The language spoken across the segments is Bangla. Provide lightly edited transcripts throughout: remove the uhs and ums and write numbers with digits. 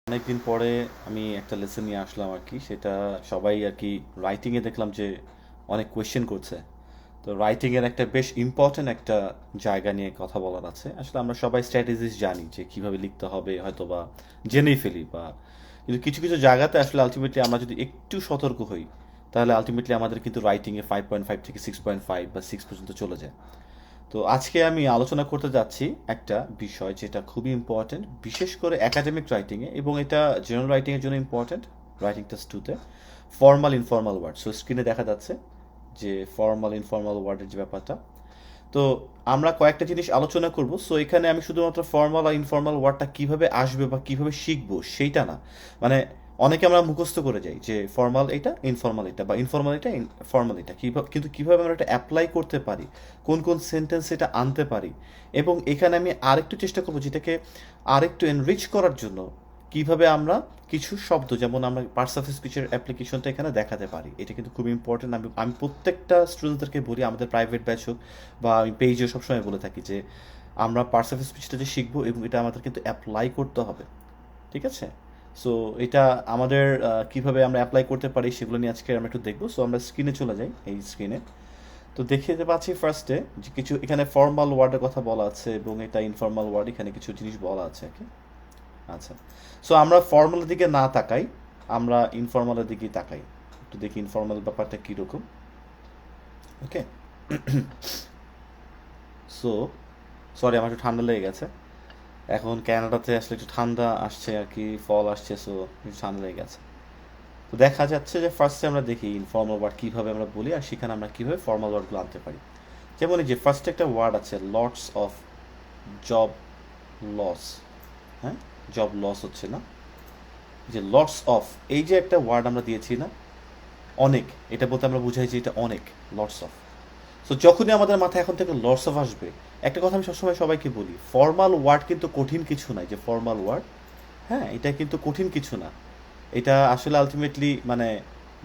অনেকদিন পরে আমি একটা লেসন নিয়ে আসলাম আর কি, সেটা সবাই আর কি রাইটিংয়ে দেখলাম যে অনেক কোয়েশ্চেন করছে। তো রাইটিংয়ের একটা বেশ ইম্পর্ট্যান্ট একটা জায়গা নিয়ে কথা বলার আছে। আসলে আমরা সবাই স্ট্র্যাটেজিস জানি যে কিভাবে লিখতে হবে, হয়তো বা জেনেই ফেলি, বা কিন্তু কিছু কিছু জায়গাতে আসলে আলটিমেটলি আমরা যদি একটু সতর্ক হই, তাহলে আলটিমেটলি আমাদের কিন্তু রাইটিংয়ে 5.5 থেকে 6.5 বা 6 পর্যন্ত চলে যায়। তো আজকে আমি আলোচনা করতে যাচ্ছি একটা বিষয় যেটা খুবই ইম্পর্ট্যান্ট, বিশেষ করে একাডেমিক রাইটিংয়ে, এবং এটা জেনারেল রাইটিংয়ের জন্য ইম্পর্ট্যান্ট। রাইটিং টেস্ট টুতে ফর্মাল ইনফর্মাল ওয়ার্ড, সো স্ক্রিনে দেখা যাচ্ছে যে ফর্মাল ইনফর্মাল ওয়ার্ডের যে ব্যাপারটা। তো আমরা কয়েকটা জিনিস আলোচনা করব। সো এখানে আমি শুধুমাত্র ফর্মাল আর ইনফর্মাল ওয়ার্ডটা কিভাবে আসবে বা কিভাবে শিখবো সেইটা না, মানে অনেকে আমরা মুখস্থ করে যাই যে ফর্মাল এটা, ইনফর্মাল এটা, বা ইনফর্মাল এটা, ফর্মাল এটা, কিন্তু কিভাবে আমরা এটা অ্যাপ্লাই করতে পারি, কোন কোন সেন্টেন্স এটা আনতে পারি। এবং এখানে আমি আরেকটু চেষ্টা করবো যেটাকে আরেকটু এনরিচ করার জন্য, কিভাবে আমরা কিছু শব্দ, যেমন আমরা পার্টস অফ স্পিচের অ্যাপ্লিকেশনটা এখানে দেখাতে পারি। এটা কিন্তু খুব ইম্পর্টেন্ট। আমি আমি প্রত্যেকটা স্টুডেন্টদেরকে বলি, আমাদের প্রাইভেট ব্যাচ হোক বা আমি পেজে সবসময় বলে থাকি যে আমরা পার্টস অফ স্পিচটা যে শিখবো, এবং এটা আমাদের কিন্তু অ্যাপ্লাই করতে হবে। ঠিক আছে? সো এটা আমাদের কিভাবে আমরা অ্যাপ্লাই করতে পারি সেগুলো নিয়ে আজকে আমরা একটু দেখবো। সো আমরা স্ক্রিনে চলে যাই, এই স্ক্রিনে। তো দেখতে পাচ্ছি ফার্স্টে যে কিছু এখানে ফর্মাল ওয়ার্ডের কথা বলা আছে, এবং এটা ইনফর্মাল ওয়ার্ড, এখানে কিছু জিনিস বলা আছে আর কি। আচ্ছা, সো আমরা ফর্মালের দিকে না তাকাই, আমরা ইনফর্মালের দিকেই তাকাই। একটু দেখি ইনফর্মাল ব্যাপারটা কীরকম। ওকে, সো সরি, আমার একটু ঠান্ডা লেগে গেছে। এখন ক্যানাডাতে আসলে একটু ঠান্ডা আসছে আর কি, ফল আসছে, সো একটু ঠান্ডা লেগে গেছে। তো দেখা যাচ্ছে যে ফার্স্টে আমরা দেখি ইনফর্মাল ওয়ার্ড কীভাবে আমরা বলি, আর সেখানে আমরা কীভাবে ফর্মাল ওয়ার্ডগুলো আনতে পারি। যেমন এই যে ফার্স্টে একটা ওয়ার্ড আছে, লটস অফ, জব লস। হ্যাঁ, জব লস হচ্ছে না, যে লটস অফ, এই যে একটা ওয়ার্ড আমরা দিয়েছি না, অনেক, এটা বলতে আমরা বুঝাই যে এটা অনেক, লটস অফ। সো যখনই আমাদের মাথায় এখন থেকে লটস অফ আসবে, একটা কথা আমি সবসময় সবাইকে বলি, ফর্মাল ওয়ার্ড কিন্তু কঠিন কিছু নাই। যে ফর্মাল ওয়ার্ড, হ্যাঁ, এটা কিন্তু কঠিন কিছু না। এটা আসলে আলটিমেটলি মানে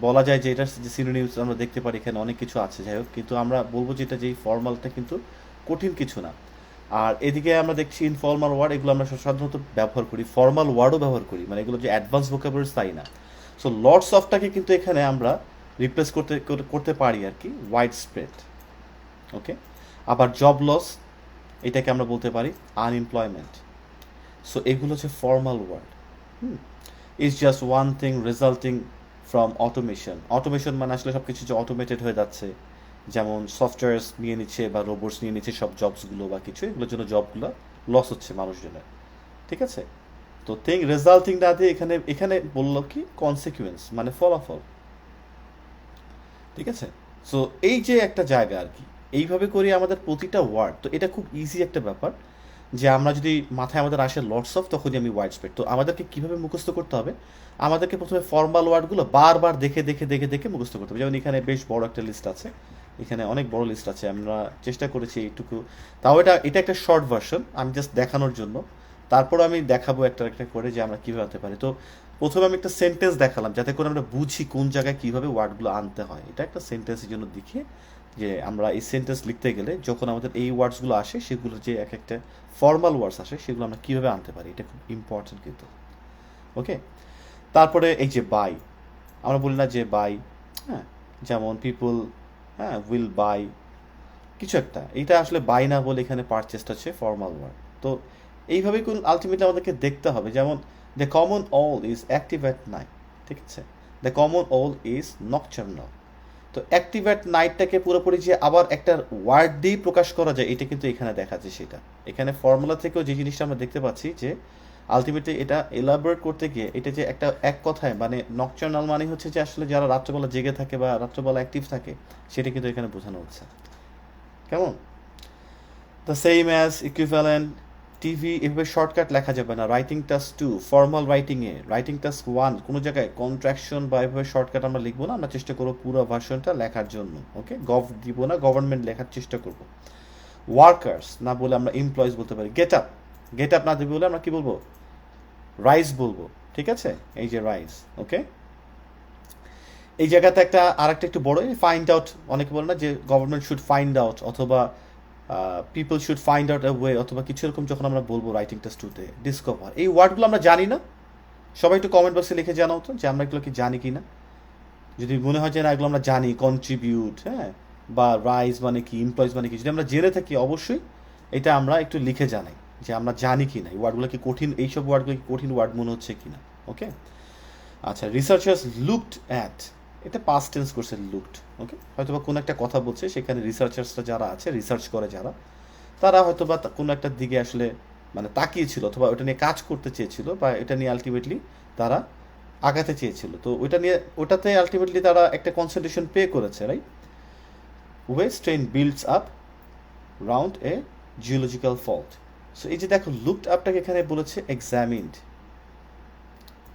বলা যায় যে এটার যে সিনোনিমস আমরা দেখতে পারি, এখানে অনেক কিছু আছে, যাই হোক, কিন্তু আমরা বলবো যে এটা, যে ফর্মালটা কিন্তু কঠিন কিছু না। আর এদিকে আমরা দেখছি ইনফর্মাল ওয়ার্ড, এগুলো আমরা সাধারণত ব্যবহার করি, ফর্মাল ওয়ার্ডও ব্যবহার করি, মানে এগুলো যে অ্যাডভান্স ভোকাবুলারিজ তাই না। সো লটস অফটাকে কিন্তু এখানে আমরা রিপ্লেস করতে করতে পারি আর কি, ওয়াইড স্প্রেড। ওকে, আবার জব লস, এটাকে আমরা বলতে পারি আনএমপ্লয়মেন্ট। সো এগুলো হচ্ছে formal word. Is just one thing resulting from automation. Automation মানে আসলে সব কিছু যে অটোমেটেড হয়ে যাচ্ছে, যেমন সফটওয়্যার নিয়ে নিচ্ছে বা রোবটস নিয়ে নিচ্ছে সব জবসগুলো বা কিছু, এগুলোর জন্য জবগুলো লস হচ্ছে মানুষজনের। ঠিক আছে? তো থিং রেজাল্টিং না দিয়ে এখানে এখানে বললো কি কনসিকুয়েন্স, মানে ফলাফল। ঠিক আছে? সো এই যে একটা জায়গা আর কি, এইভাবে করে আমাদের প্রতিটা ওয়ার্ড, তো এটা খুব ইজি একটা ব্যাপার, যে আমরা যদি মাথায় আমাদের আসে লটস অফ, তখনই আমি ওয়াইড স্প্রেড। তো আমাদেরকে কীভাবে মুখস্থ করতে হবে, আমাদেরকে প্রথমে ফর্মাল ওয়ার্ডগুলো বারবার দেখে দেখে দেখে দেখে মুখস্থ করতে হবে। যেমন এখানে বেশ বড় একটা লিস্ট আছে, এখানে অনেক বড় লিস্ট আছে, আমরা চেষ্টা করেছি এইটুকু। তাও এটা এটা একটা শর্ট ভার্সন, আমি জাস্ট দেখানোর জন্য। তারপর আমি দেখাবো একটা একটা করে যে আমরা কীভাবে আনতে পারি। তো প্রথমে আমি একটা সেন্টেন্স দেখালাম, যাতে করে আমরা বুঝি কোন জায়গায় কীভাবে ওয়ার্ডগুলো আনতে হয়। এটা একটা সেন্টেন্সের জন্য দেখিয়ে, যে আমরা এই সেন্টেন্স লিখতে গেলে যখন আমাদের এই ওয়ার্ডসগুলো আসে, সেগুলো যে এক একটা ফর্মাল ওয়ার্ডস আসে, সেগুলো আমরা কীভাবে আনতে পারি, এটা খুব ইম্পর্টেন্ট কিন্তু। ওকে, তারপরে এই যে বাই, আমরা বলি না যে বাই, হ্যাঁ, যেমন পিপল, হ্যাঁ, উইল বাই কিছু একটা, এইটা আসলে বাই না বলে এখানে পারচেসটা হচ্ছে ফর্মাল ওয়ার্ড। তো এইভাবেই কোন আলটিমেটলি আমাদেরকে দেখতে হবে। যেমন the common all is active at night. ঠিক আছে? The common all is nocturnal. তো অ্যাক্টিভ অ্যাট নাইটটাকে পুরোপুরি যে আবার একটা ওয়ার্ড দিয়ে প্রকাশ করা যায়, এটা কিন্তু এখানে দেখা যায়। সেটা এখানে ফর্মুলা থেকেও যে জিনিসটা আমরা দেখতে পাচ্ছি, যে আলটিমেটলি এটা এলাবোরেট করতে গিয়ে, এটা যে একটা এক কথায় মানে নকচার্নাল মানে হচ্ছে যে আসলে যারা রাত্রেবেলা জেগে থাকে বা রাত্রেবেলা অ্যাক্টিভ থাকে, সেটা কিন্তু এখানে বোঝানো হচ্ছে। কেমন? The same as, equivalent, TV, এভাবে শর্টকাট লেখা যাবে না। রাইটিং টাস্ক 2 ফর্মাল রাইটিংয়ে, রাইটিং টাস্ক 1 কোনো জায়গায় কন্ট্রাকশন বা এভাবে শর্টকাট আমরা লিখবো না, আমরা চেষ্টা করবো পুরো ভার্সনটা লেখার জন্য। ওকে, গভ দিব না, গভর্নমেন্ট লেখার চেষ্টা করব। ওয়ার্কার্স না বলে আমরা এমপ্লয়িজ বলতে পারি। গেট আপ, গেট আপ না দেবে বলে আমরা কি বলবো, রাইজ বলবো। ঠিক আছে? এই যে রাইজ। ওকে, এই জায়গাতে একটা আর একটা একটু বড়, ফাইন্ড আউট, অনেকে বলে না যে গভর্নমেন্ট শুড ফাইন্ড আউট, অথবা people should find out a way, অথবা কিছু এরকম যখন আমরা বলবো রাইটিং টেস্ট টুতে। ডিসকভার, এই ওয়ার্ডগুলো আমরা জানি না, সবাই একটু কমেন্ট বক্সে লিখে জানাও তো যে আমরা এগুলো কি জানি কি না। যদি মনে হয় যে না এগুলো আমরা জানি, কন্ট্রিবিউট, হ্যাঁ, বা রাইজ মানে কি, এমপ্লয়েজ মানে কি, যদি আমরা জেনে থাকি অবশ্যই এটা আমরা একটু লিখে জানাই যে আমরা জানি কি না, এই ওয়ার্ডগুলো কি কঠিন, এইসব ওয়ার্ডগুলো কি কঠিন ওয়ার্ড মনে হচ্ছে কি না। ওকে, আচ্ছা, রিসার্চার্স লুকড অ্যাট, এটা পাস্ট টেন্স করছে লুকড। ওকে, হয়তো বা কোনো একটা কথা বলছে, সেখানে রিসার্চার্সরা যারা আছে, রিসার্চ করে যারা, তারা হয়তো বা কোনো একটা দিকে আসলে মানে তাকিয়েছিল, অথবা ওটা নিয়ে কাজ করতে চেয়েছিল, বা এটা নিয়ে আলটিমেটলি তারা আগাতে চেয়েছিল। তো ওটাতে আলটিমেটলি তারা একটা কনসেন্ট্রেশন পে করেছে, right. Waste train builds up round a geological fault. So এই যে দেখো লুকড আপটাকে এখানে বলেছে এক্সামিনড,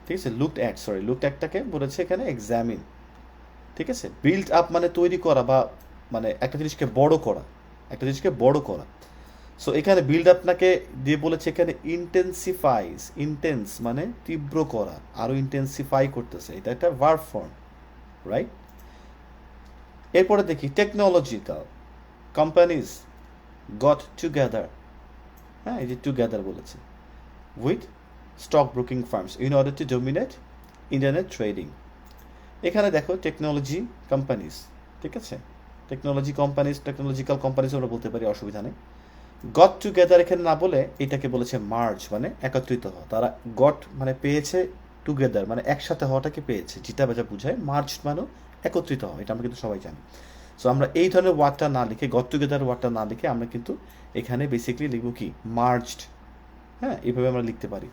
ঠিক আছে, লুকড অ্যাটটাকে বলেছে এখানে এক্সামিন, ঠিক আছে। বিল্ড আপ মানে তৈরি করা, বা মানে একটা জিনিসকে বড় করা। সো এখানে বিল্ড আপনাকে দিয়ে বলেছে এখানে ইন্টেন্স মানে তীব্র করা, আরো ইন্টেন্সিফাই করতেছে, এটা একটা ভার্ব ফর্ম, রাইট। এরপরে দেখি টেকনোলজিক্যাল কোম্পানিজ গট টুগেদার, হ্যাঁ, এই যে টুগেদার বলেছে, with stock broking firms in order to dominate internet trading. এখানে দেখো টেকনোলজি কোম্পানিজ, ঠিক আছে, টেকনোলজিক্যাল কোম্পানিজ আমরা বলতে পারি, অসুবিধা নেই। গট টুগেদার এখানে না বলে এটাকে বলেছে মার্জ, মানে একত্রিত হওয়া। তারা গট মানে পেয়েছে, টুগেদার মানে একসাথে হওয়াটাকে পেয়েছে, যেটা যা বুঝায়। মার্জ মানে একত্রিত হওয়া, এটা আমরা কিন্তু সবাই জানি। সো আমরা এই ধরনের ওয়ার্ডটা না লিখে, গট টুগেদার ওয়ার্ডটা না লিখে আমরা কিন্তু এখানে বেসিক্যালি লিখব কি, মার্জড, হ্যাঁ, এইভাবে আমরা লিখতে পারি।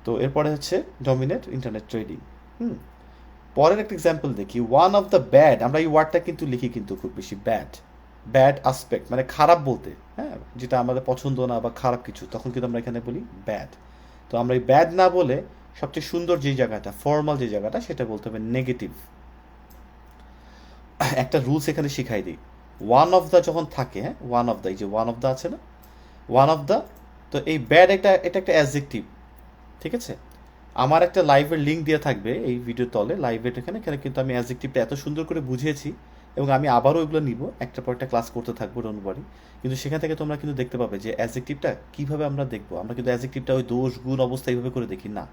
তো এরপরে হচ্ছে ডমিনেট ইন্টারনেট ট্রেডিং। পরের একটা এক্সাম্পল দেখি, ওয়ান অফ দ্য ব্যাড, আমরা এই ওয়ার্ডটা কিন্তু লিখি কিন্তু খুব বেশি, ব্যাড আসপেক্ট মানে খারাপ বলতে, হ্যাঁ, যেটা আমাদের পছন্দ না বা খারাপ কিছু, তখন কিন্তু আমরা এখানে বলি ব্যাড। তো আমরা এই ব্যাড না বলে সবচেয়ে সুন্দর যে জায়গাটা, ফর্মাল যে জায়গাটা, সেটা বলতে হবে নেগেটিভ। একটা রুলস এখানে শিখাই দিই, ওয়ান অফ দ্য যখন থাকে, হ্যাঁ, ওয়ান অফ দ্য, এই যে ওয়ান অফ দ্য আছে না, ওয়ান অফ দ্য, তো এই ব্যাড এটা একটা অ্যাডজেক্টিভ, ঠিক আছে। আমার একটা লাইভের লিঙ্ক দেওয়া থাকবে এই ভিডিও তলে, লাইভের এখানে কিন্তু আমি অ্যাডজেক্টিভটা এত সুন্দর করে বুঝিয়েছি, এবং আমি আবারও এগুলো নিব, একটা পর একটা ক্লাস করতে থাকবো ডোন্টওয়ারি। কিন্তু সেখান থেকে তোমরা কিন্তু দেখতে পাবে যে অ্যাডজেক্টিভটা কীভাবে আমরা দেখবো। আমরা কিন্তু অ্যাডজেক্টিভটা ওই দোষ গুণ অবস্থা এইভাবে করে দেখি না।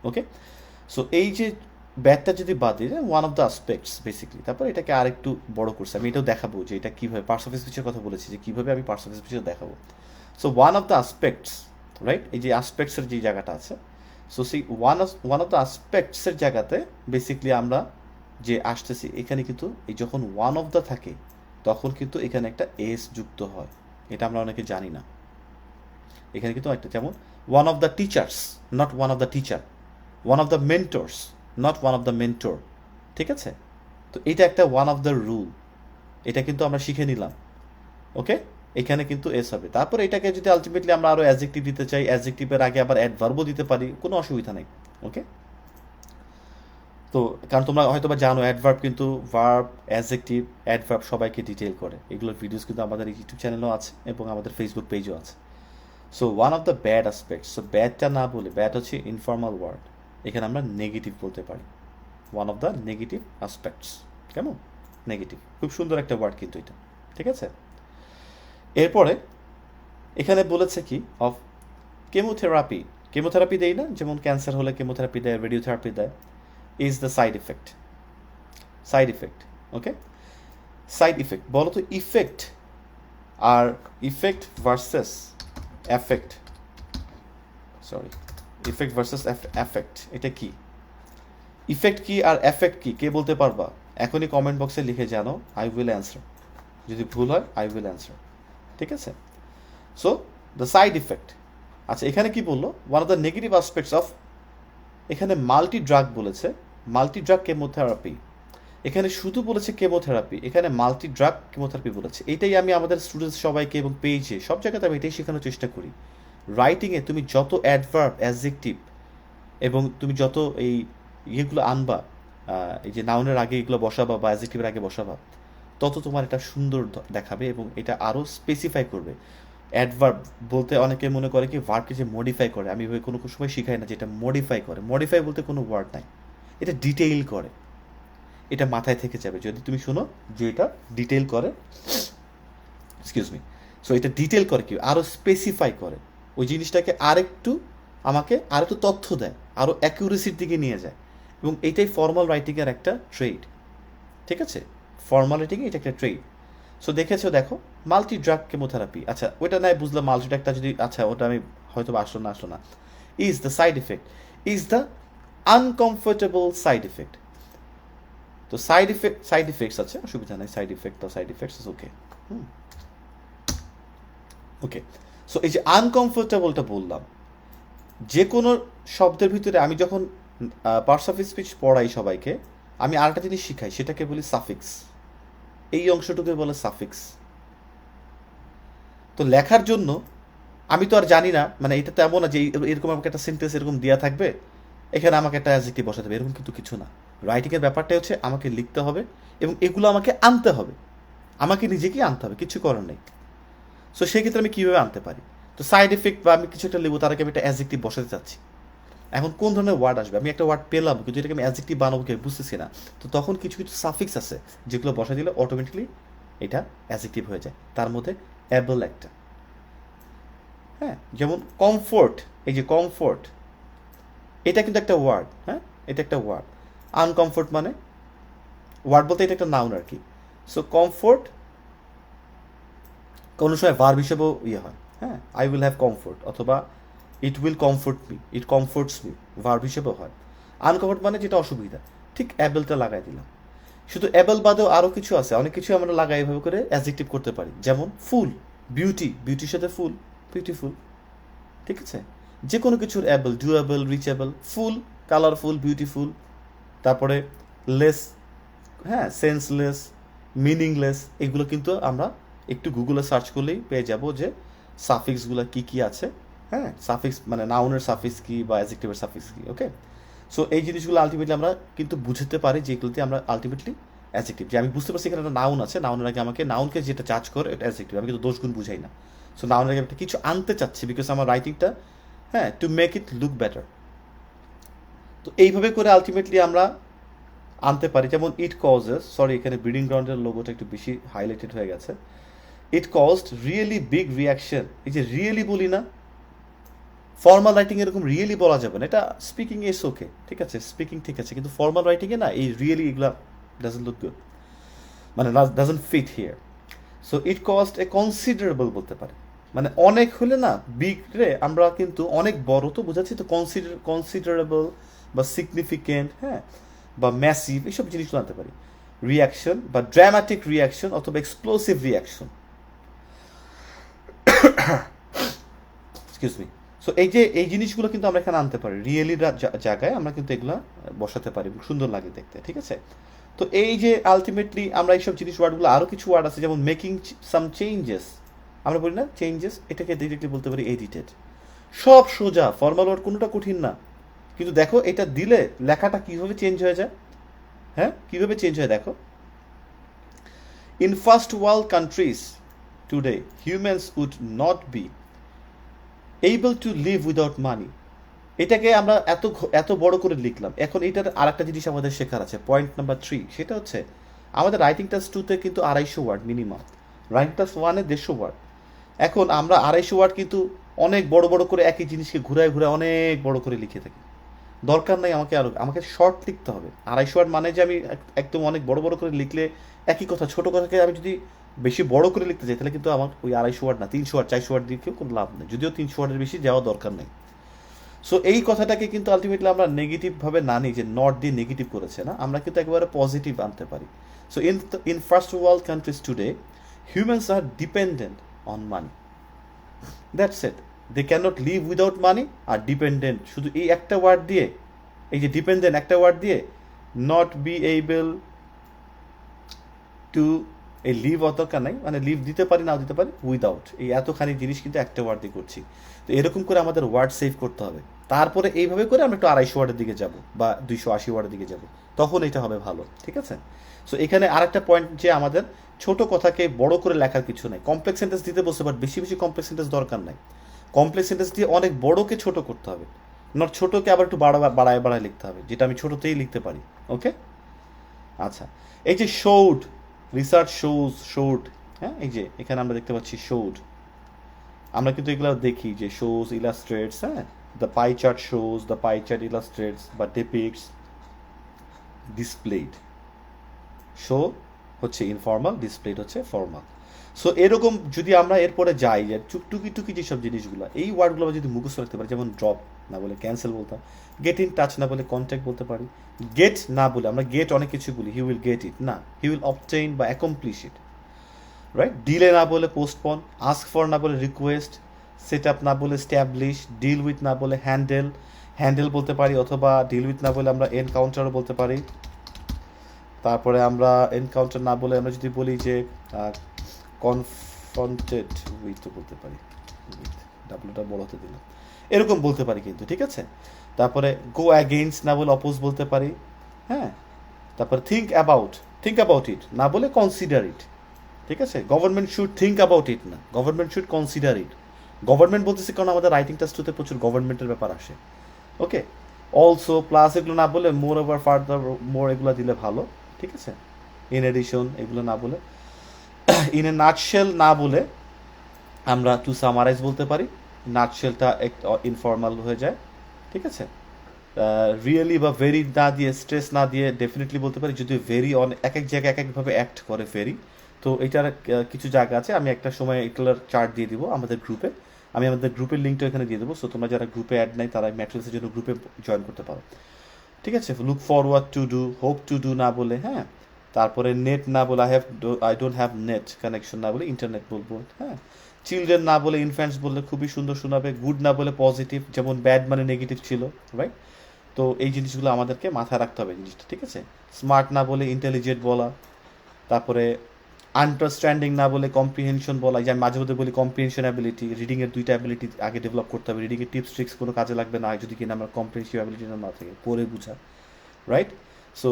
ওকে, সো এই যে ব্যাডটা যদি বাদ দিই, one of the aspects basically, তারপর এটাকে আরেকটু বড় করছে, আমি এটাও দেখাবো যে এটা কীভাবে পার্টস অফ স্পিচের কথা বলেছি, যে কীভাবে আমি পার্টস অফ স্পিচের দেখাবো। So one of the aspects, right, এই যে আসপেক্টসের যে জায়গাটা আছে, সো সেই ওয়ান অফ দ্য আসপেক্টসের জায়গাতে বেসিক্যালি আমরা যে আসতেছি, এখানে কিন্তু এই যখন ওয়ান অফ দ্য থাকে তখন কিন্তু এখানে একটা এস যুক্ত হয়, এটা আমরা অনেকে জানি না। এখানে কিন্তু একটা, যেমন one of the teachers, not one of the teacher, one of the mentors, not one of the mentor, ঠিক আছে। তো এটা একটা ওয়ান অফ দ্য রুল, এটা কিন্তু আমরা শিখে নিলাম। ওকে, এখানে কিন্তু এস হবে। তারপর এটাকে যদি আলটিমেটলি আমরা আরও অ্যাডজেক্টিভ দিতে চাই, অ্যাডজেক্টিভের আগে আবার অ্যাডভার্বও দিতে পারি, কোনো অসুবিধা নেই। ওকে, তো কারণ তোমরা হয়তো বা জানো অ্যাডভার্ব কিন্তু ভার্ব, অ্যাডজেক্টিভ, অ্যাডভার্ব সবাইকে ডিটেল করে। এগুলোর ভিডিওস কিন্তু আমাদের ইউটিউব চ্যানেলও আছে এবং আমাদের ফেসবুক পেজও আছে। So one of the bad aspects, so ব্যাডটা না বলে, ব্যাড হচ্ছে ইনফর্মাল ওয়ার্ড, এখানে আমরা নেগেটিভ বলতে পারি, one of the negative aspects. কেমন, নেগেটিভ, খুব সুন্দর একটা ওয়ার্ড কিন্তু এটা, ঠিক আছে। এরপরে এখানে বলেছে কি, অফ কেমোথেরাপি দেয় না, যেমন ক্যান্সার হলে কেমোথেরাপি দেয়, রেডিওথেরাপি দেয়, is the side effect. Okay, side effect বলো তো, ইফেক্ট আর effect versus affect, effect versus affect, এটা কি? ইফেক্ট কি আর এফেক্ট কি, কে বলতে পারবা? এখনই কমেন্ট বক্সে লিখে জানো, আই উইল অ্যান্সার। যদি ভুল হয় আই উইল অ্যান্সার, ঠিক আছে। সো দ্য সাইড ইফেক্ট, আচ্ছা এখানে কি বললো, one of the negative aspects of, এখানে মাল্টি ড্রাগ বলেছে, মাল্টি ড্রাগ কেমোথেরাপি, এখানে শুধু বলেছে কেমোথেরাপি, এখানে মাল্টি ড্রাগ কেমোথেরাপি বলেছে। এটাই আমি আমাদের স্টুডেন্টস সবাইকে এবং পেজে সব জায়গাতে আমি এটাই শেখানোর চেষ্টা করি। রাইটিংয়ে তুমি যত অ্যাডভার্ব, অ্যাডজেক্টিভ এবং তুমি যত এই ইয়েগুলো আনবা, এই যে নাউনের আগে এগুলো বসাবা বা অ্যাডজেক্টিভের আগে বসাবা, তত তোমার এটা সুন্দর দেখাবে এবং এটা আরও স্পেসিফাই করবে। অ্যাডভার্ব বলতে অনেকে মনে করে কি ভার্বকে যে মডিফাই করে, আমি কোনো সময় শিখাই না যে এটা মডিফাই করে। মডিফাই বলতে কোনো ওয়ার্ড নাই, এটা ডিটেইল করে, এটা মাথায় থেকে যাবে যদি তুমি শোনো যে এটা ডিটেইল করে, এক্সকিউজ মি। সো এটা ডিটেইল করে কি, আরও স্পেসিফাই করে, ওই জিনিসটাকে আরেকটু আমাকে আরও একটু তথ্য দেয়, আরও অ্যাকিউরেসির দিকে নিয়ে যায়, এবং এইটাই ফর্মাল রাইটিংয়ের একটা ট্রেড। ঠিক আছে, ফর্মাল রাইটিংয়ে এটা একটা ট্রেড। সো দেখেছো, দেখো মাল্টি ড্রাগ কেমোথেরাপি, আচ্ছা ওইটা নাই বুঝলাম, মাল্টি ড্রাগটা যদি, আচ্ছা ওটা আমি হয়তো আসলো না, is the side effect, is the uncomfortable side effect. তো সাইড ইফেক্টস আছে, অসুবিধা নাই, side effects is okay. Okay, so এই যে আনকমফোর্টেবলটা বললাম, যে কোনো শব্দের ভিতরে আমি যখন পার্টস অফ স্পিচ পড়াই সবাইকে, আমি আরেকটা জিনিস শিখাই, সেটাকে বলি সাফিক্স। এই অংশটুকে বলে সাফিক্স। তো লেখার জন্য আমি তো আর জানি না, মানে এটা তো এমন না যে এরকম আমাকে একটা সেন্টেন্স এরকম দেওয়া থাকবে, এখানে আমাকে একটা অ্যাডজেক্টিভ বসাতে হবে, এরকম কিন্তু কিছু না। রাইটিংয়ের ব্যাপারটা হচ্ছে আমাকে লিখতে হবে এবং এগুলো আমাকে আনতে হবে, আমাকে নিজেকেই আনতে হবে, কিছু করার নেই। সো সেক্ষেত্রে আমি কীভাবে আনতে পারি? তো সাইড এফেক্ট বা আমি কিছু একটা লিখবো, তার আগে আমি একটা অ্যাডজেক্টিভ বসাতে চাচ্ছি। এখন কোন ধরনের ওয়ার্ড আসবে? আমি একটা ওয়ার্ড পেলাম কিন্তু এটাকে আমি অ্যাডজেক্টিভ বানাবো কি বুঝতেছি না। তো তখন কিছু কিছু সাফিক্স আছে যেগুলো বসা দিলে অটোমেটিকলি এটা অ্যাডজেক্টিভ হয়ে যায়। তার মধ্যে অ্যাবল একটা, হ্যাঁ, যেমন কমফোর্ট, এই যে কমফোর্ট, এটা কিন্তু একটা ওয়ার্ড, হ্যাঁ, এটা একটা ওয়ার্ড। আনকমফোর্ট মানে ওয়ার্ড বলতে এটা একটা নাউন আর কি। সো কমফোর্ট কোনো সময় ভার্ব হিসেবেও ইয়ে হয়, হ্যাঁ, আই উইল হ্যাভ কমফোর্ট, অথবা it will comfort me, it comforts me, verb হিসেবেও হয়। আনকমফোর্ট মানে যেটা অসুবিধা, ঠিক অ্যাবেলটা লাগাই দিলাম। শুধু অ্যাবেল বাদেও আরও কিছু আছে, অনেক কিছু আমরা লাগাই এভাবে করে অ্যাডজেক্টিভ করতে পারি, যেমন ফুল, বিউটি, বিউটির সাথে ফুল, বিউটিফুল। ঠিক আছে, যে কোনো কিছুর অ্যাবল, ডুয়েবল, রিচেবল, ফুল, কালারফুল, বিউটিফুল। তারপরে লেস, হ্যাঁ, সেন্সলেস, মিনিংলেস, এগুলো কিন্তু আমরা একটু গুগলে সার্চ করলেই পেয়ে যাব যে সাফিক্সগুলো কী কী আছে, হ্যাঁ, সাফিক্স মানে নাউনের সাফিক্স কী বা অ্যাডজেক্টিভের সাফিক্স কী। ওকে, সো এই জিনিসগুলো আলটিমেটলি আমরা কিন্তু বুঝতে পারি, যেগুলোতে আমরা আলটিমেটলি অ্যাডজেক্টিভ, যে আমি বুঝতে পারছি এখানে একটা নাউন আছে, নাউনের আগে আমাকে নাউনকে যেটা জাজ করে এটা অ্যাডজেক্টিভ, আমি কিন্তু দোষগুণ বুঝাই না। সো নাউনের আগে একটা কিছু আনতে চাচ্ছি, বিকজ আমার রাইটিংটা, হ্যাঁ, to make it look better. তো এইভাবে করে আলটিমেটলি আমরা আনতে পারি। যেমন ইট কজেস, সরি এখানে ব্রিডিং গ্রাউন্ডের লোগোটা একটু বেশি হাইলাইটেড হয়ে গেছে। ইট কজড রিয়েলি বিগ রিয়াকশন, এই যে রিয়েলি বলি না, ফর্মাল রাইটিং এরকম রিয়েলি বলা যাবে না, এটা স্পিকিং ইজ ওকে, ঠিক আছে, স্পিকিং ঠিক আছে, কিন্তু ফর্মাল রাইটিংয়ে না এই রিয়েলি এগুলা ডাজন্ট লুক গুড, মানে doesn't fit here. So it cost a considerable বলতে পারে, মানে অনেক হলে না, বিগ রে আমরা কিন্তু অনেক বড় তো বোঝাচ্ছি, তো কনসিডারেবল বা সিগনিফিকেন্ট, হ্যাঁ, বা ম্যাসিভ, এইসব জিনিসগুলো আনতে পারি। রিয়াকশন বা ড্রামাটিক রিয়াকশন অথবা explosive reaction, excuse me. So এই যে এই জিনিসগুলো কিন্তু আমরা এখানে আনতে পারি, রিয়েলির জায়গায় আমরা কিন্তু এগুলো বসাতে পারি, সুন্দর লাগে দেখতে। ঠিক আছে, তো এই যে আলটিমেটলি আমরা এইসব জিনিস ওয়ার্ডগুলো, আরও কিছু ওয়ার্ড আছে যেমন মেকিং সাম চেঞ্জেস, আমরা বলি না চেঞ্জেস, এটাকে ডিরেক্টলি বলতে পারি এডিটেড। সব সোজা, ফর্মাল ওয়ার্ড, কোনোটা কঠিন না, কিন্তু দেখো এটা দিলে লেখাটা কীভাবে চেঞ্জ হয়ে যায়, হ্যাঁ, কীভাবে চেঞ্জ হয় দেখো। In first world countries today humans would not be able to live without money. এটাকে আমরা এত বড় করে লিখলাম। এখন এইটার আর একটা জিনিস আমাদের শেখার আছে, পয়েন্ট নাম্বার 3, সেটা হচ্ছে আমাদের রাইটিং টাস্ক 2-তে কিন্তু 250 ওয়ার্ড মিনিমাম, রাইটিং টাস্ক 1-এ 150 ওয়ার্ড। এখন আমরা 250 ওয়ার্ড কিন্তু অনেক বড় বড় করে একই জিনিসকে ঘুরায় ঘুরায় অনেক বড় করে লিখে থাকি, দরকার নাই। আমাকে শর্ট লিখতে হবে। 250 ওয়ার্ড মানে যে আমি একদম অনেক বড় বড় করে লিখলে একই কথা, ছোট কথাকে আমি যদি বেশি বড় করে লিখতে চাই, তাহলে কিন্তু আমার ওই 250 ওয়ার্ড না, 300 ওয়ার্ড 400 ওয়ার্ড দিয়ে কোনো লাভ নেই, যদিও 300 ওয়ার্ডের বেশি যাওয়া দরকার নেই। সো এই কথাটাকে কিন্তু আলটিমেটলি আমরা নেগেটিভভাবে না নিই যে নট দিয়ে নেগেটিভ করেছে, না, আমরা কিন্তু একেবারে পজিটিভ আনতে পারি। So in first world countries today humans are dependent on money, that's it, they can't live without money. আর ডিপেন্ডেন্ট শুধু এই একটা ওয়ার্ড দিয়ে, এই যে ডিপেন্ডেন্ট একটা ওয়ার্ড দিয়ে, নট বি এইবল টু, এই লিভ দরকার নাই, মানে লিভ দিতে পারি নাও দিতে পারি, উইদাউট, এই এতখানি জিনিস কিন্তু একটা ওয়ার্ড দিয়ে করছি। তো এরকম করে আমাদের ওয়ার্ড সেভ করতে হবে, তারপরে এইভাবে করে আমরা একটু 250 ওয়ার্ডের দিকে যাব বা 280 ওয়ার্ডের দিকে যাব, তখন এটা হবে ভালো। ঠিক আছে, সো এখানে আরেকটা পয়েন্ট যে আমাদের ছোট কথাকে বড় করে লেখার কিছু নাই। কমপ্লেক্স সেন্টেন্স দিতে বসে, বাট বেশি বেশি কমপ্লেক্স সেন্টেন্স দরকার নাই। কমপ্লেক্স সেন্টেন্স দিয়ে অনেক বড়কে ছোট করতে হবে, নট ছোটকে আবার একটু বাড়ায় বাড়ায় লিখতে হবে, যেটা আমি ছোটতেই লিখতে পারি। ওকে, আচ্ছা, এই যে শোড, রিসার্চ শোড, হ্যাঁ, এই যে এখানে আমরা দেখতে পাচ্ছি শোড, আমরা কিন্তু এগুলো দেখি যে শোজ, ইলাস্ট্রেটস, হ্যাঁ, the pie chart shows, the pie chart illustrates বা ডিপিক্টস, ডিসপ্লেড। শো হচ্ছে ইনফর্মাল, ডিসপ্লেড হচ্ছে ফর্মাল। সো এরকম যদি আমরা এরপরে যাই যে টুকি টুকি যেসব জিনিসগুলো, এই ওয়ার্ডগুলো আমরা যদি মুখস্থ রাখতে পারি, যেমন ড্রপ না বলে ক্যান্সেল বলতাম, গেট ইন টাচ না বলে কন্ট্যাক্ট বলতে পারি, গেট না বলে আমরা গেট অনেক কিছু বলি, হি উইল গেট ইট না, হি উইল অবটেইন বা অ্যাকমপ্লিশ ইট, রাইট? ডিলে না বলে পোস্টপন, আস্ক ফর না বলে রিকোয়েস্ট, সেট আপ না বলে স্ট্যাবলিশ, ডিল উইথ না বলে হ্যান্ডেল, হ্যান্ডেল বলতে পারি, অথবা ডিল উইথ না বলে আমরা এনকাউন্টারও বলতে পারি। তারপরে আমরা এনকাউন্টার না বলে আমরা যদি বলি যে কনফ্রন্টেড উইথ বলতে পারি, ডাব্লুটা বড় হতে দিলাম, এরকম বলতে পারি কিন্তু, ঠিক আছে? তারপরে গো অ্যাগেইনস্ট না বলে অপোজ বলতে পারি, হ্যাঁ? তারপরে থিঙ্ক অ্যাবাউট ইট না বলে কনসিডার ইট, ঠিক আছে? Government should think about it না, government should consider it. Government বলতেছি কারণ আমাদের রাইটিং টেস্টে প্রচুর গভর্নমেন্টের ব্যাপার আসে, ওকে? অলসো, প্লাস এগুলো না বলে মোর ওভার, ফার্দার, মোর এগুলো দিলে ভালো, ঠিক আছে? ইন এডিশন এগুলো না বলে, ইন এ নাটশেল না বলে আমরা টু সামারাইজ বলতে পারি, নাটশেলটা একটা ইনফর্মাল হয়ে যায়, ঠিক আছে? রিয়েলি বা ভেরি না দিয়ে, স্ট্রেস না দিয়ে ডেফিনেটলি বলতে পারি, যদিও ভেরি এক এক জায়গায় এক একভাবে অ্যাক্ট করে ভেরি। তো এটার কিছু জায়গা আছে, আমি একটা সময় এগুলোর চার্ট দিয়ে দিব আমাদের গ্রুপে, আমি আমাদের গ্রুপের লিঙ্কটা এখানে দিয়ে দেবো। সো তোমরা যারা গ্রুপে অ্যাড নাই তারা ম্যাট্রিক্সের জন্য গ্রুপে জয়েন করতে পারো, ঠিক আছে? Look forward to do, hope to do না বলে, হ্যাঁ? তারপরে নেট না বলে I don't have net connection না বলে ইন্টারনেট বলবো, হ্যাঁ? চিলড্রেন না বলে ইনফ্যান্টস বললে খুবই সুন্দর শোনাবে। গুড না বলে পজিটিভ, যেমন ব্যাড মানে নেগেটিভ ছিল, রাইট? তো এই জিনিসগুলো আমাদেরকে মাথায় রাখতে হবে জিনিসটা, ঠিক আছে? স্মার্ট না বলে ইন্টেলিজেন্ট বলা, তারপরে আন্ডারস্ট্যান্ডিং না বলে কম্প্রিহেনশন বলা, যে আমি মাঝে মধ্যে বলি কম্প্রিহেনশন অ্যাবিলিটি, রিডিংয়ের দুইটা অ্যাবিলিটি আগে ডেভেলপ করতে হবে, রিডিংয়ের টিপস ট্রিক্স কোনো কাজে লাগবে না যদি কিনা আমার কম্প্রিহেনসিভ অ্যাবিলিটি না থাকে, পড়ে বোঝা, রাইট? সো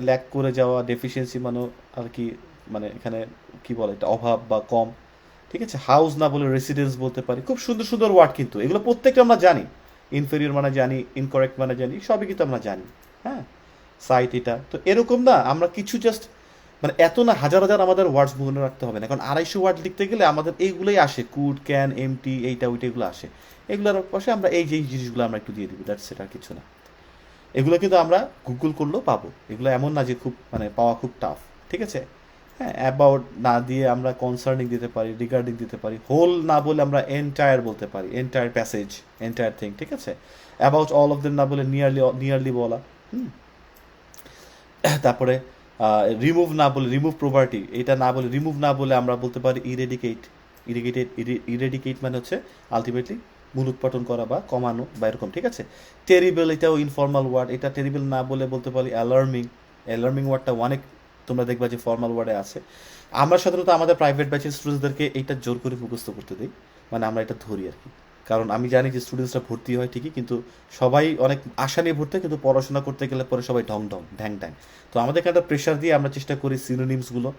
ল্যাক করে যাওয়া, ডেফিসিয়েন্সি মানে আর কি, মানে এখানে কি বলে এটা, অভাব বা কম, ঠিক আছে? হাউস না বলে রেসিডেন্স বলতে পারি। খুব সুন্দর সুন্দর ওয়ার্ড কিন্তু, এগুলো প্রত্যেকটা আমরা জানি, ইনফেরিয়র মানে জানি, ইনকারেক্ট মানে জানি, সবই কিন্তু আমরা জানি, হ্যাঁ? সাইট এটা তো এরকম না, আমরা কিছু জাস্ট মানে এত না, হাজার হাজার আমাদের ওয়ার্ডস মনে রাখতে হবে না, কারণ 250 ওয়ার্ড লিখতে গেলে আমাদের এইগুলোই আসে, কুড, ক্যান, এমটি, এইটা ওইটা এগুলো আসে। এগুলোর পাশে আমরা এই যে জিনিসগুলো আমরা একটু দিয়ে দিব, দ্যাটস সেটা, আর কিছু না। এগুলো কিন্তু আমরা গুগল করলেও পাবো, এগুলো এমন না যে খুব মানে পাওয়া খুব টাফ, ঠিক আছে? হ্যাঁ, অ্যাবাউট না দিয়ে আমরা কনসার্নিং দিতে পারি, রিগার্ডিং দিতে পারি। হোল না বলে আমরা এন্টায়ার বলতে পারি, এন্টায়ার প্যাসেজ, এন্টায়ার থিং, ঠিক আছে? অ্যাবাউট অল অফ দেম না বলে নিয়ারলি বলা, হুম? তারপরে রিমুভ না বলে, রিমুভ প্রপার্টি এটা না বলে, রিমুভ না বলে আমরা বলতে পারি ইরেডিকেট মানে হচ্ছে আলটিমেটলি মূলোৎপাটন করা বা কমানো বা এরকম, ঠিক আছে? টেরিবল এটাও ইনফর্মাল ওয়ার্ড, এটা টেরিবল না বলে বলতে পারি অ্যালার্মিং ওয়ার্ডটা অনেক তোমরা দেখবা যে ফর্মাল ওয়ার্ডে আছে। আমরা সাধারণত আমাদের প্রাইভেট ব্যাচের স্টুডেন্টসদেরকে এইটা জোর করে মুখস্থ করতে দিই, মানে আমরা এটা ধরি আর কি, কারণ আমি জানি যে স্টুডেন্টসরা ভর্তি হয় ঠিকই, কিন্তু সবাই অনেক আশা নিয়ে ভর্তি হয়, কিন্তু পড়াশোনা করতে গেলে পরে সবাই ঢ্যাং ঢ্যাং। তো আমাদেরকে একটা প্রেশার দিয়ে আমরা চেষ্টা করি সিনোনিমসগুলো,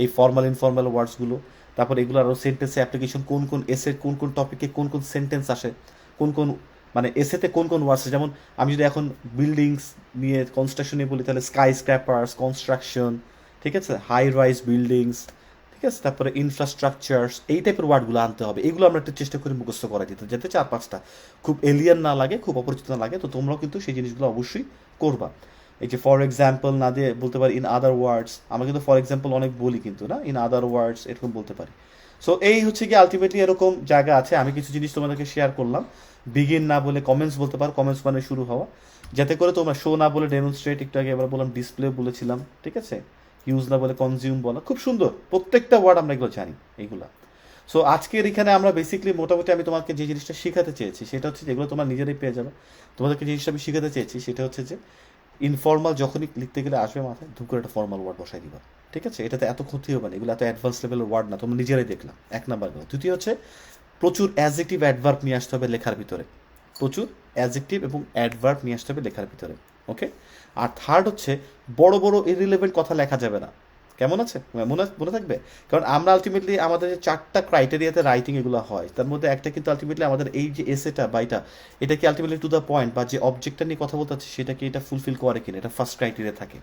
এই ফর্মাল ইনফর্মাল ওয়ার্ডসগুলো, তারপর এগুলো আরও সেন্টেন্সে অ্যাপ্লিকেশন, কোন এসে কোন টপিকে কোন সেন্টেন্স আসে, কোন মানে এসেতে কোন ওয়ার্ডস, যেমন আমি যদি এখন বিল্ডিংস নিয়ে, কনস্ট্রাকশন নিয়ে বলি, তাহলে স্কাই স্ক্র্যাপার্স, কনস্ট্রাকশন, ঠিক আছে? হাই রাইজ বিল্ডিংস, ঠিক আছে? তারপরে ইনফ্রাস্ট্রাকচারস, এই টাইপের ওয়ার্ডগুলো আনতে হবে। এগুলো আমরা একটু চেষ্টা করি মুখস্থ করা দিতে, যাতে 4-5টা খুব এলিয়ান না লাগে, খুব অপরিচিত না লাগে। তো তোমরাও কিন্তু সেই জিনিসগুলো অবশ্যই করবা। এই যে ফর এক্সাম্পল না দিয়ে বলতে পারি ইন আদার ওয়ার্ডস, আমরা কিন্তু ফর এক্সাম্পল অনেক বলি কিন্তু, না, ইন আদার ওয়ার্ডস এরকম বলতে পারি। সো এই হচ্ছে কি আলটিমেটলি এরকম জায়গা আছে। আমি কিছু জিনিস তোমাদেরকে শেয়ার করলাম। বিগিন না বলে কমেন্টস বলতে পারো, কমেন্টস মানে শুরু হওয়া, যাতে করে তোমরা শো না বলে ডেমনস্ট্রেট, একটু আগে এবার বললাম ডিসপ্লে বলেছিলাম, ঠিক আছে? ইউজ না বলে কনজিউম বলা, খুব সুন্দর প্রত্যেকটা ওয়ার্ড আমরা এগুলো জানি এইগুলা। সো আজকের এখানে আমরা বেসিক্যালি মোটামুটি আমি তোমাকে যে জিনিসটা শেখাতে চেয়েছি সেটা হচ্ছে, যেগুলো তোমরা নিজেরাই পেয়ে যাবে, তোমাদেরকে যে জিনিসটা আমি শেখাতে চেয়েছি সেটা হচ্ছে যে ইনফর্মাল যখনই লিখতে গেলে আসবে মাথায়, ধুপ করে একটা ফর্মাল ওয়ার্ড বসাই দিবা, ঠিক আছে? এটাতে এত ক্ষতি হবে না, এগুলো এত অ্যাডভান্স লেভেলের ওয়ার্ড না, তোমরা নিজেরাই দেখলাম, 1 নাম্বার গেল। দ্বিতীয় হচ্ছে প্রচুর অ্যাডজেক্টিভ অ্যাডভার্ব নিয়ে আসতে হবে লেখার ভিতরে, প্রচুর অ্যাডজেক্টিভ এবং অ্যাডভার্ব নিয়ে আসতে হবে লেখার ভিতরে, ওকে? আর থার্ড হচ্ছে বড় বড় ইরিলেভেন্ট কথা লেখা যাবে না, কেমন আছে? মনে থাকবে? কারণ আমরা আলটিমেটলি আমাদের যে 4টা ক্রাইটেরিয়াতে রাইটিং এগুলো হয়, তার মধ্যে একটা কিন্তু আলটিমেটলি আমাদের এই যে এসেটা বা এটা কি আলটিমেটলি টু দ্য পয়েন্ট, বা যে অবজেক্টটা নিয়ে কথা বলতে হচ্ছে সেটা কি এটা ফুলফিল করে কিনা, এটা ফার্স্ট ক্রাইটেরিয়া থাকে।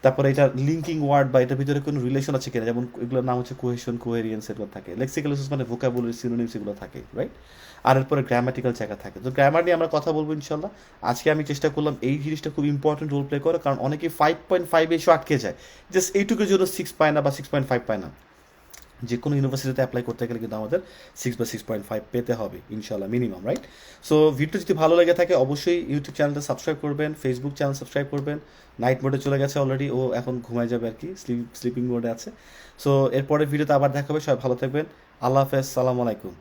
তারপরে এটা লিঙ্কিং ওয়ার্ড বা এটার ভিতরে কোনো রিলেশন আছে কিনা, যেমন এগুলোর নাম হচ্ছে কোহেশন, কোহেরিয়েন্স, এগুলো থাকে। লেক্সিক্যাল ইউসেজ মানে ভোকাবুলারি, সিনোনিমস এগুলো থাকে, রাইট? আর এরপরে গ্রামাটিক্যাল জায়গা থাকে। তো গ্রামার নিয়ে আমরা কথা বলবো ইনশাল্লাহ। আজকে আমি চেষ্টা করলাম এই জিনিসটা খুব ইম্পর্টেন্ট রোল প্লে করে, কারণ অনেকেই 5.5 এসে আটকে যায়, জাস্ট এইটুকুর জন্য 6 পায় না বা 6.5 পায় না। যে কোনো ইউনিভার্সিটিতে অ্যাপ্লাই করতে গেলে কিন্তু আমাদের 6 বা 6.5 পেতে হবে ইনশাল্লাহ মিনিমাম, রাইট? সো ভিডিও যদি ভালো লেগে থাকে অবশ্যই ইউটিউব চ্যানেলটা সাবস্ক্রাইব করবেন, ফেসবুক চ্যানেল সাবস্ক্রাইব করবেন। নাইট মোডে চলে গেছে অলরেডি, ও এখন ঘুমায় যাবে আর কি, স্লিপিং মোডে আছে। সো এরপরের ভিডিওতে আবার দেখা হবে, সবাই ভালো থাকবেন। আল্লাহ হাফেজ, সালাম আলাইকুম।